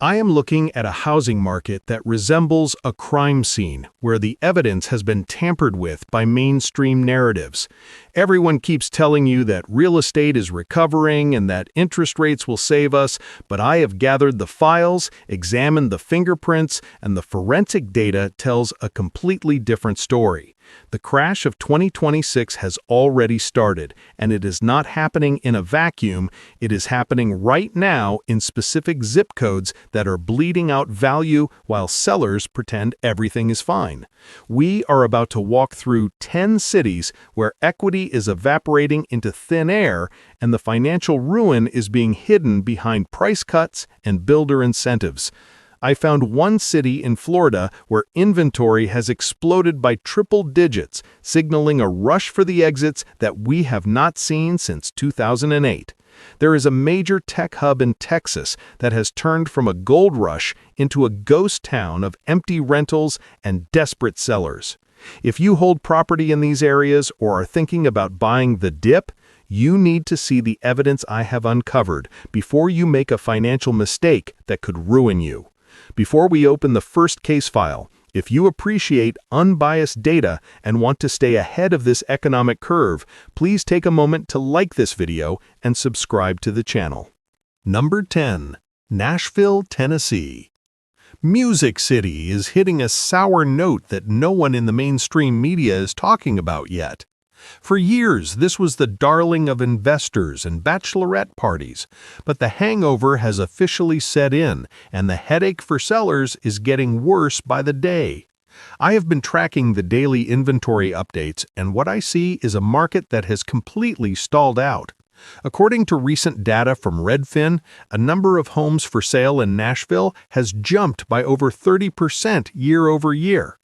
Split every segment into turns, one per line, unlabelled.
I am looking at a housing market that resembles a crime scene where the evidence has been tampered with by mainstream narratives. Everyone keeps telling you that real estate is recovering and that interest rates will save us, but I have gathered the files, examined the fingerprints, and the forensic data tells a completely different story. The crash of 2026 has already started, and it is not happening in a vacuum. It is happening right now in specific zip codes that are bleeding out value while sellers pretend everything is fine. We are about to walk through 10 cities where equity is evaporating into thin air and the financial ruin is being hidden behind price cuts and builder incentives. I found one city in Florida where inventory has exploded by triple digits, signaling a rush for the exits that we have not seen since 2008. There is a major tech hub in Texas that has turned from a gold rush into a ghost town of empty rentals and desperate sellers. If you hold property in these areas or are thinking about buying the dip, you need to see the evidence I have uncovered before you make a financial mistake that could ruin you. Before we open the first case file, if you appreciate unbiased data and want to stay ahead of this economic curve, please take a moment to like this video and subscribe to the channel. Number 10. Nashville, Tennessee. Music City is hitting a sour note that no one in the mainstream media is talking about yet. For years, this was the darling of investors and bachelorette parties, but the hangover has officially set in, and the headache for sellers is getting worse by the day. I have been tracking the daily inventory updates, and what I see is a market that has completely stalled out. According to recent data from Redfin, a number of homes for sale in Nashville has jumped by over 30% year over year.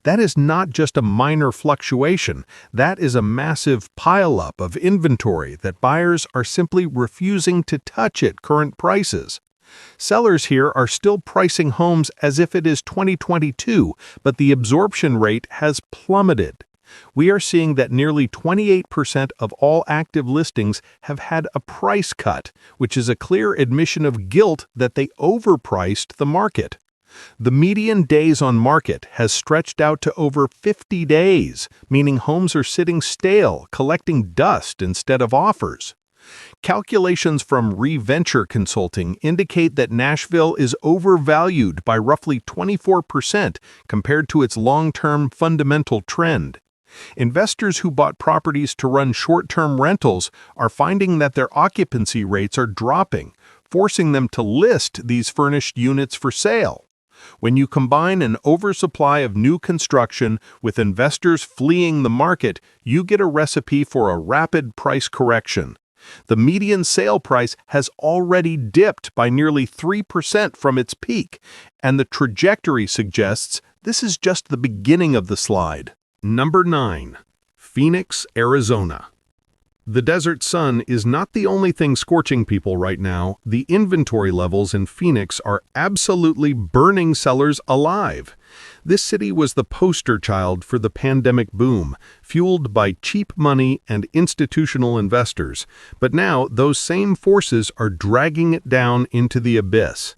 That is not just a minor fluctuation, that is a massive pileup of inventory that buyers are simply refusing to touch at current prices. Sellers here are still pricing homes as if it is 2022, but the absorption rate has plummeted. We are seeing that nearly 28% of all active listings have had a price cut, which is a clear admission of guilt that they overpriced the market. The median days on market has stretched out to over 50 days, meaning homes are sitting stale, collecting dust instead of offers. Calculations from ReVenture Consulting indicate that Nashville is overvalued by roughly 24% compared to its long-term fundamental trend. Investors who bought properties to run short-term rentals are finding that their occupancy rates are dropping, forcing them to list these furnished units for sale. When you combine an oversupply of new construction with investors fleeing the market, you get a recipe for a rapid price correction. The median sale price has already dipped by nearly 3% from its peak, and the trajectory suggests this is just the beginning of the slide. Number 9. Phoenix, Arizona. The desert sun is not the only thing scorching people right now. The inventory levels in Phoenix are absolutely burning sellers alive. This city was the poster child for the pandemic boom, fueled by cheap money and institutional investors. But now those same forces are dragging it down into the abyss.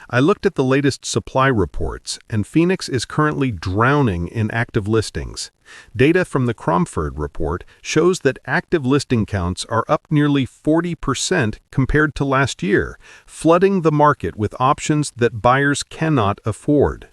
I looked at the latest supply reports, and Phoenix is currently drowning in active listings. Data from the Cromford report shows that active listing counts are up nearly 40% compared to last year, flooding the market with options that buyers cannot afford.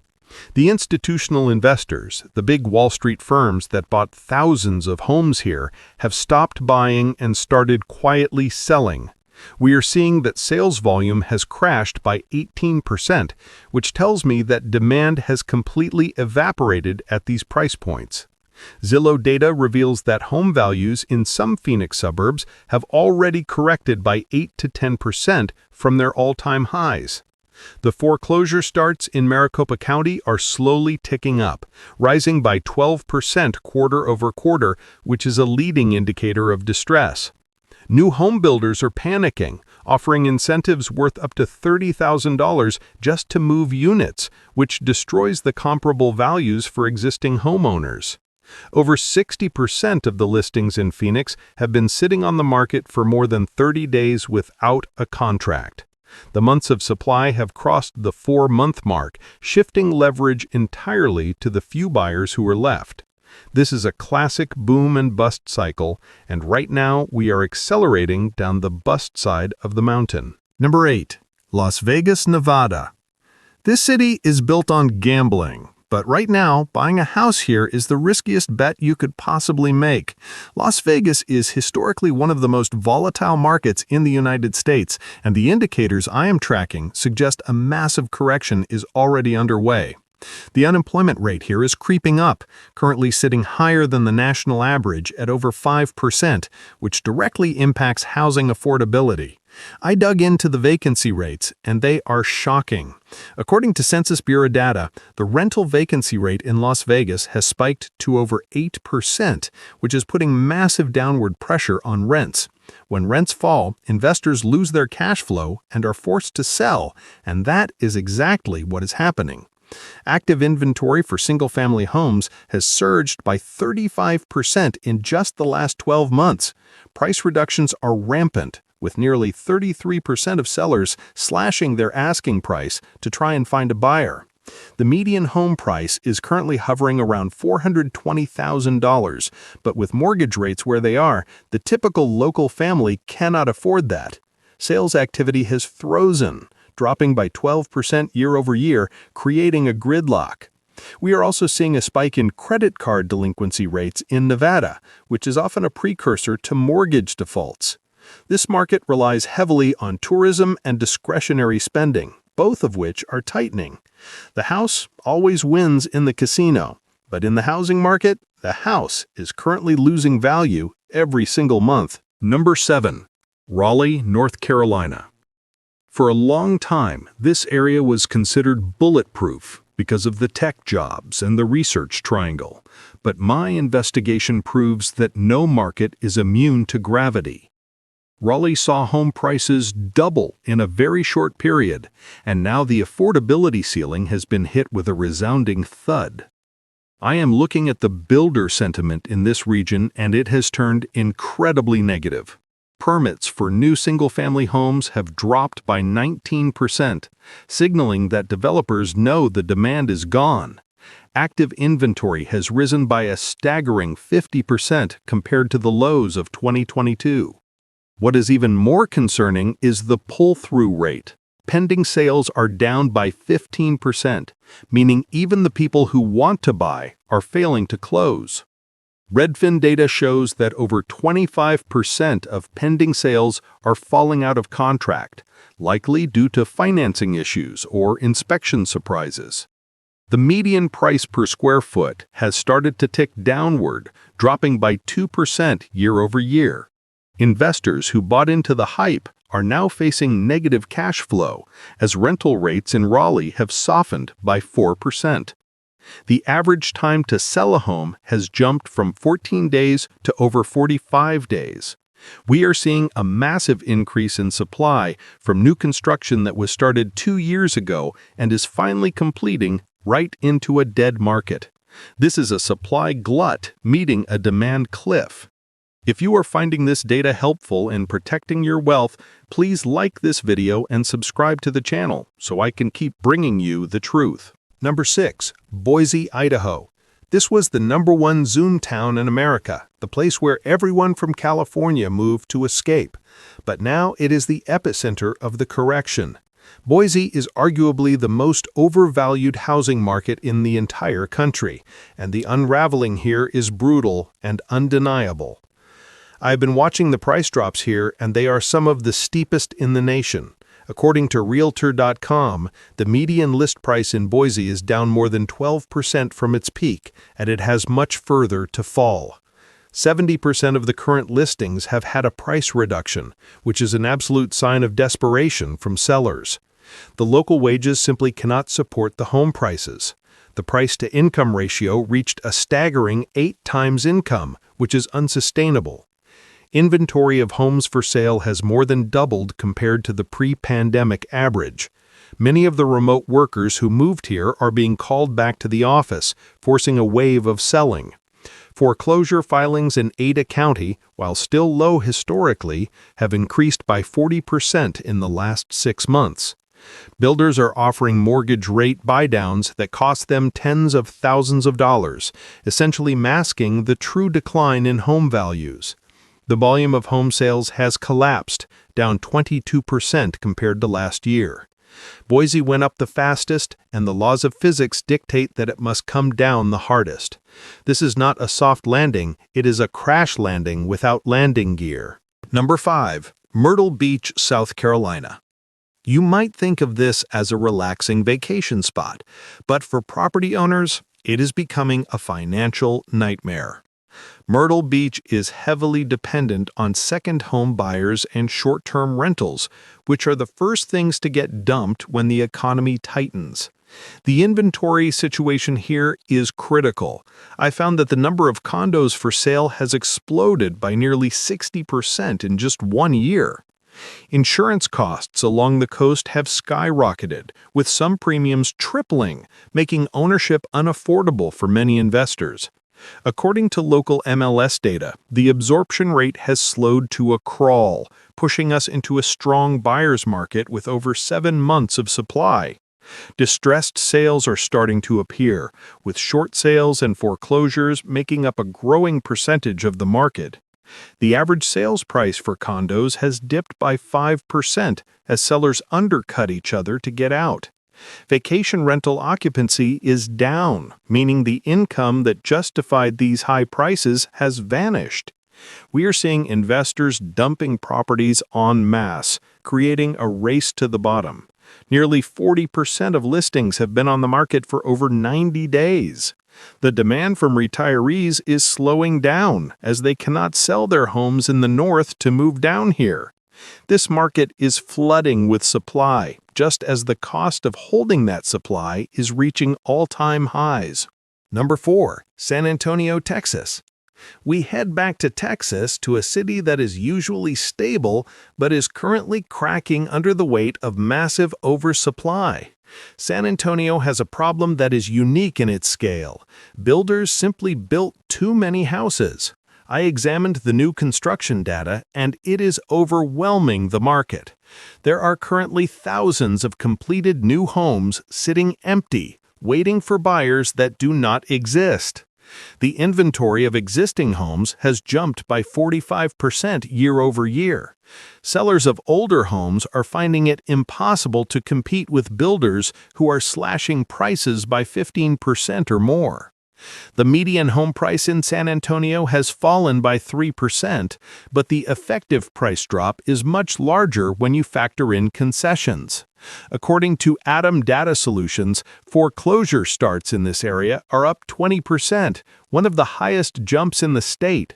The institutional investors, the big Wall Street firms that bought thousands of homes here, have stopped buying and started quietly selling. We are seeing that sales volume has crashed by 18%, which tells me that demand has completely evaporated at these price points. Zillow data reveals that home values in some Phoenix suburbs have already corrected by 8 to 10% from their all-time highs. The foreclosure starts in Maricopa County are slowly ticking up, rising by 12% quarter over quarter, which is a leading indicator of distress. New home builders are panicking, offering incentives worth up to $30,000 just to move units, which destroys the comparable values for existing homeowners. Over 60% of the listings in Phoenix have been sitting on the market for more than 30 days without a contract. The months of supply have crossed the 4-month mark, shifting leverage entirely to the few buyers who are left. This is a classic boom and bust cycle, and right now we are accelerating down the bust side of the mountain. Number 8. Las Vegas, Nevada. This city is built on gambling, but right now, buying a house here is the riskiest bet you could possibly make. Las Vegas is historically one of the most volatile markets in the United States, and the indicators I am tracking suggest a massive correction is already underway. The unemployment rate here is creeping up, currently sitting higher than the national average at over 5%, which directly impacts housing affordability. I dug into the vacancy rates, and they are shocking. According to Census Bureau data, the rental vacancy rate in Las Vegas has spiked to over 8%, which is putting massive downward pressure on rents. When rents fall, investors lose their cash flow and are forced to sell, and that is exactly what is happening. Active inventory for single-family homes has surged by 35% in just the last 12 months. Price reductions are rampant, with nearly 33% of sellers slashing their asking price to try and find a buyer. The median home price is currently hovering around $420,000, but with mortgage rates where they are, the typical local family cannot afford that. Sales activity has frozen, dropping by 12% year over year, creating a gridlock. We are also seeing a spike in credit card delinquency rates in Nevada, which is often a precursor to mortgage defaults. This market relies heavily on tourism and discretionary spending, both of which are tightening. The house always wins in the casino, but in the housing market, the house is currently losing value every single month. Number 7. Raleigh, North Carolina. For a long time, this area was considered bulletproof because of the tech jobs and the research triangle, but my investigation proves that no market is immune to gravity. Raleigh saw home prices double in a very short period, and now the affordability ceiling has been hit with a resounding thud. I am looking at the builder sentiment in this region, and it has turned incredibly negative. Permits for new single-family homes have dropped by 19%, signaling that developers know the demand is gone. Active inventory has risen by a staggering 50% compared to the lows of 2022. What is even more concerning is the pull-through rate. Pending sales are down by 15%, meaning even the people who want to buy are failing to close. Redfin data shows that over 25% of pending sales are falling out of contract, likely due to financing issues or inspection surprises. The median price per square foot has started to tick downward, dropping by 2% year over year. Investors who bought into the hype are now facing negative cash flow, as rental rates in Raleigh have softened by 4%. The average time to sell a home has jumped from 14 days to over 45 days. We are seeing a massive increase in supply from new construction that was started 2 years ago and is finally completing right into a dead market. This is a supply glut meeting a demand cliff. If you are finding this data helpful in protecting your wealth, please like this video and subscribe to the channel so I can keep bringing you the truth. Number 6. Boise, Idaho. This was the #1 Zoom town in America, the place where everyone from California moved to escape. But now it is the epicenter of the correction. Boise is arguably the most overvalued housing market in the entire country, and the unraveling here is brutal and undeniable. I've been watching the price drops here, and they are some of the steepest in the nation. According to Realtor.com, the median list price in Boise is down more than 12% from its peak, and it has much further to fall. 70% of the current listings have had a price reduction, which is an absolute sign of desperation from sellers. The local wages simply cannot support the home prices. The price-to-income ratio reached a staggering 8 times income, which is unsustainable. Inventory of homes for sale has more than doubled compared to the pre-pandemic average. Many of the remote workers who moved here are being called back to the office, forcing a wave of selling. Foreclosure filings in Ada County, while still low historically, have increased by 40% in the last 6 months. Builders are offering mortgage rate buydowns that cost them tens of thousands of dollars, essentially masking the true decline in home values. The volume of home sales has collapsed, down 22% compared to last year. Boise went up the fastest, and the laws of physics dictate that it must come down the hardest. This is not a soft landing, it is a crash landing without landing gear. Number 5. Myrtle Beach, South Carolina. You might think of this as a relaxing vacation spot, but for property owners, it is becoming a financial nightmare. Myrtle Beach is heavily dependent on second home buyers and short-term rentals, which are the first things to get dumped when the economy tightens. The inventory situation here is critical. I found that the number of condos for sale has exploded by nearly 60% in just 1 year. Insurance costs along the coast have skyrocketed, with some premiums tripling, making ownership unaffordable for many investors. According to local MLS data, the absorption rate has slowed to a crawl, pushing us into a strong buyer's market with over 7 months of supply. Distressed sales are starting to appear, with short sales and foreclosures making up a growing percentage of the market. The average sales price for condos has dipped by 5% as sellers undercut each other to get out. Vacation rental occupancy is down, meaning the income that justified these high prices has vanished. We are seeing investors dumping properties en masse, creating a race to the bottom. Nearly 40% of listings have been on the market for over 90 days. The demand from retirees is slowing down as they cannot sell their homes in the north to move down here. This market is flooding with supply, just as the cost of holding that supply is reaching all-time highs. Number 4. San Antonio, Texas. We head back to Texas, to a city that is usually stable but is currently cracking under the weight of massive oversupply. San Antonio has a problem that is unique in its scale. Builders simply built too many houses. I examined the new construction data, and it is overwhelming the market. There are currently thousands of completed new homes sitting empty, waiting for buyers that do not exist. The inventory of existing homes has jumped by 45% year over year. Sellers of older homes are finding it impossible to compete with builders who are slashing prices by 15% or more. The median home price in San Antonio has fallen by 3%, but the effective price drop is much larger when you factor in concessions. According to Atom Data Solutions, foreclosure starts in this area are up 20%, one of the highest jumps in the state.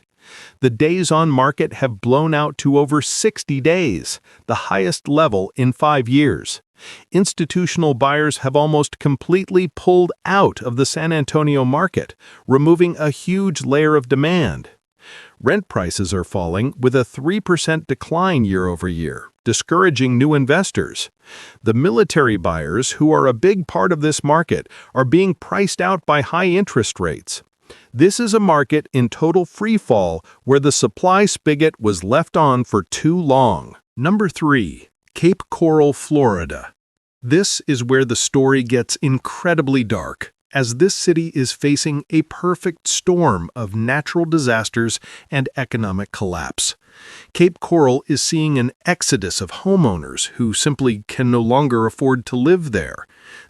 The days on market have blown out to over 60 days, the highest level in 5 years. Institutional buyers have almost completely pulled out of the San Antonio market, removing a huge layer of demand. Rent prices are falling with a 3% decline year over year, discouraging new investors. The military buyers, who are a big part of this market, are being priced out by high interest rates. This is a market in total freefall where the supply spigot was left on for too long. Number 3. Cape Coral, Florida. This is where the story gets incredibly dark, as this city is facing a perfect storm of natural disasters and economic collapse. Cape Coral is seeing an exodus of homeowners who simply can no longer afford to live there.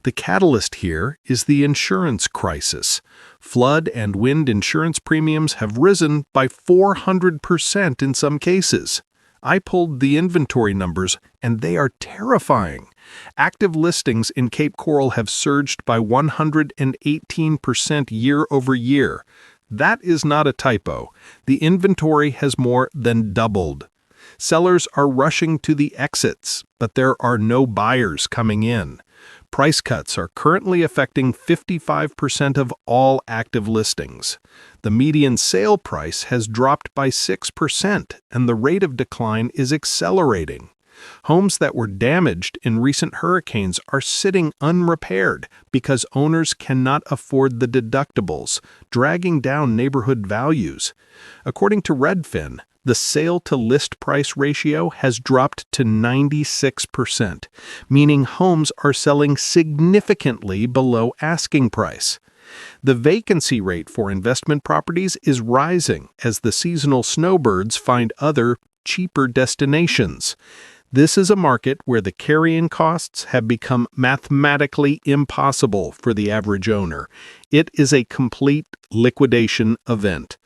The catalyst here is the insurance crisis. Flood and wind insurance premiums have risen by 400% in some cases. I pulled the inventory numbers, and they are terrifying. Active listings in Cape Coral have surged by 118% year over year. That is not a typo. The inventory has more than doubled. Sellers are rushing to the exits, but there are no buyers coming in. Price cuts are currently affecting 55% of all active listings. The median sale price has dropped by 6%, and the rate of decline is accelerating. Homes that were damaged in recent hurricanes are sitting unrepaired because owners cannot afford the deductibles, dragging down neighborhood values. According to Redfin, the sale-to-list price ratio has dropped to 96%, meaning homes are selling significantly below asking price. The vacancy rate for investment properties is rising as the seasonal snowbirds find other, cheaper destinations. This is a market where the carrying costs have become mathematically impossible for the average owner. It is a complete liquidation event.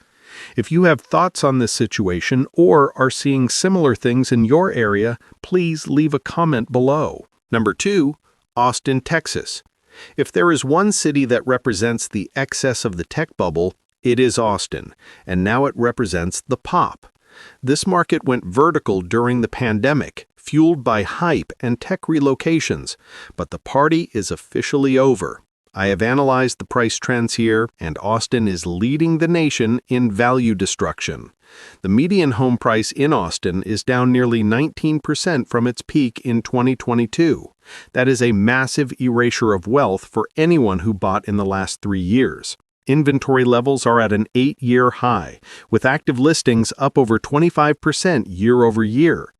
If you have thoughts on this situation or are seeing similar things in your area, please leave a comment below. Number 2, Austin, Texas. If there is one city that represents the excess of the tech bubble, it is Austin, and now it represents the pop. This market went vertical during the pandemic, fueled by hype and tech relocations, but the party is officially over. I have analyzed the price trends here, and Austin is leading the nation in value destruction. The median home price in Austin is down nearly 19% from its peak in 2022. That is a massive erasure of wealth for anyone who bought in the last 3 years. Inventory levels are at an 8-year high, with active listings up over 25% year over year.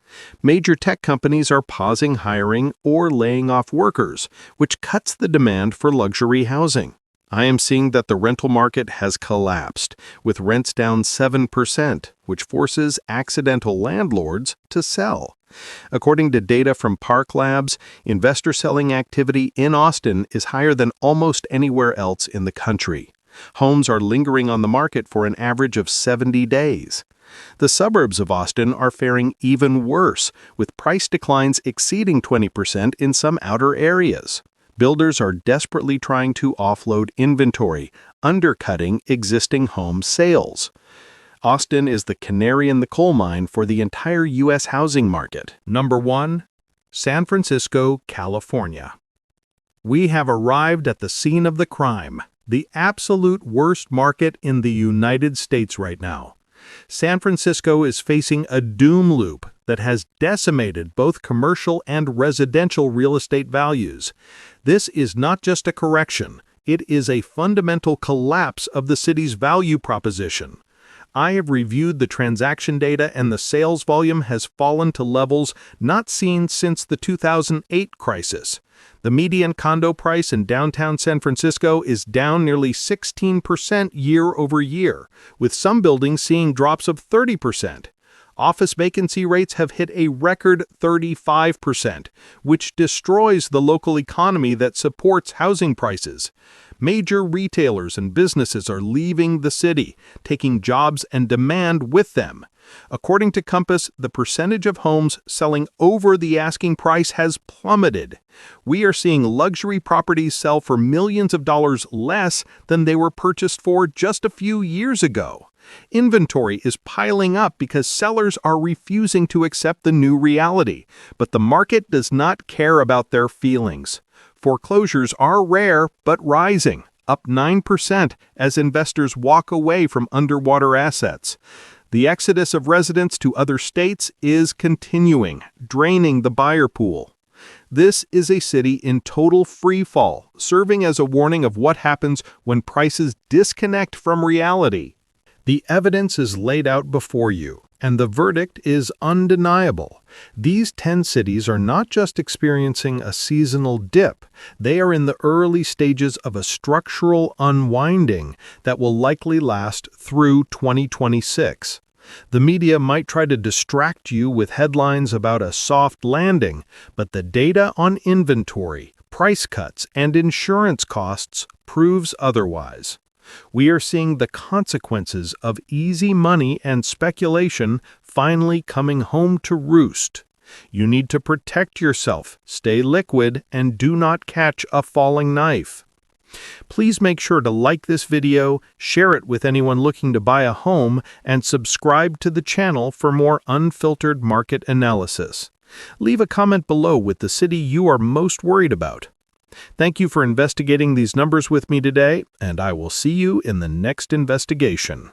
Major tech companies are pausing hiring or laying off workers, which cuts the demand for luxury housing. I am seeing that the rental market has collapsed, with rents down 7%, which forces accidental landlords to sell. According to data from Park Labs, investor selling activity in Austin is higher than almost anywhere else in the country. Homes are lingering on the market for an average of 70 days. The suburbs of Austin are faring even worse, with price declines exceeding 20% in some outer areas. Builders are desperately trying to offload inventory, undercutting existing home sales. Austin is the canary in the coal mine for the entire U.S. housing market. Number 1, San Francisco, California. We have arrived at the scene of the crime, the absolute worst market in the United States right now. San Francisco is facing a doom loop that has decimated both commercial and residential real estate values. This is not just a correction, it is a fundamental collapse of the city's value proposition. I have reviewed the transaction data, and the sales volume has fallen to levels not seen since the 2008 crisis. The median condo price in downtown San Francisco is down nearly 16% year over year, with some buildings seeing drops of 30%. Office vacancy rates have hit a record 35%, which destroys the local economy that supports housing prices. Major retailers and businesses are leaving the city, taking jobs and demand with them. According to Compass, the percentage of homes selling over the asking price has plummeted. We are seeing luxury properties sell for millions of dollars less than they were purchased for just a few years ago. Inventory is piling up because sellers are refusing to accept the new reality, but the market does not care about their feelings. Foreclosures are rare but rising, up 9% as investors walk away from underwater assets. The exodus of residents to other states is continuing, draining the buyer pool. This is a city in total freefall, serving as a warning of what happens when prices disconnect from reality. The evidence is laid out before you, and the verdict is undeniable. These 10 cities are not just experiencing a seasonal dip, they are in the early stages of a structural unwinding that will likely last through 2026. The media might try to distract you with headlines about a soft landing, but the data on inventory, price cuts, and insurance costs proves otherwise. We are seeing the consequences of easy money and speculation finally coming home to roost. You need to protect yourself, stay liquid, and do not catch a falling knife. Please make sure to like this video, share it with anyone looking to buy a home, and subscribe to the channel for more unfiltered market analysis. Leave a comment below with the city you are most worried about. Thank you for investigating these numbers with me today, and I will see you in the next investigation.